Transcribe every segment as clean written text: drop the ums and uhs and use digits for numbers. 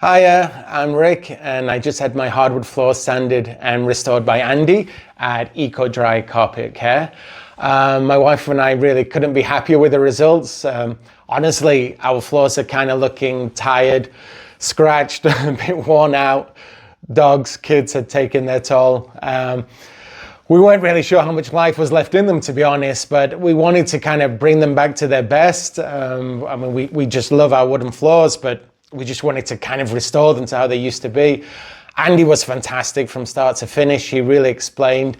Hiya, I'm Rick, and I just had my hardwood floor sanded and restored by Andy at Eco-Dry Carpet Care. My wife and I really couldn't be happier with the results. Honestly, our floors are kind of looking tired, scratched, a bit worn out. Dogs, kids had taken their toll. We weren't really sure how much life was left in them, to be honest, but we wanted to kind of bring them back to their best. We just love our wooden floors, but we just wanted to kind of restore them to how they used to be. Andy was fantastic from start to finish. He really explained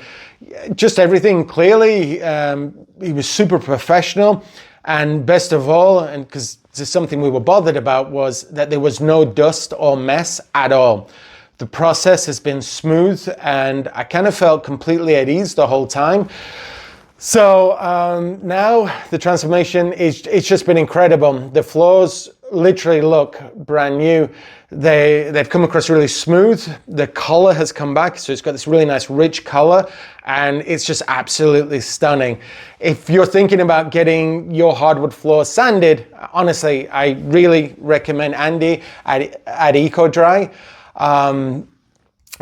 just everything clearly. He was super professional, and best of all, and because this is something we were bothered about, was that there was no dust or mess at all. The process has been smooth, and I kind of felt completely at ease the whole time. So now the transformation it's just been incredible. The floors literally look brand new. They've come across really smooth. The color has come back, so it's got this really nice rich color, and it's just absolutely stunning. If you're thinking about getting your hardwood floor sanded, honestly, I really recommend Andy at Eco-Dry.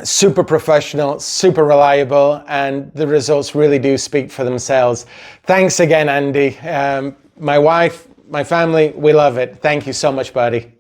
Super professional, super reliable, and the results really do speak for themselves. Thanks again, Andy. My wife, my family, we love it. Thank you so much, buddy.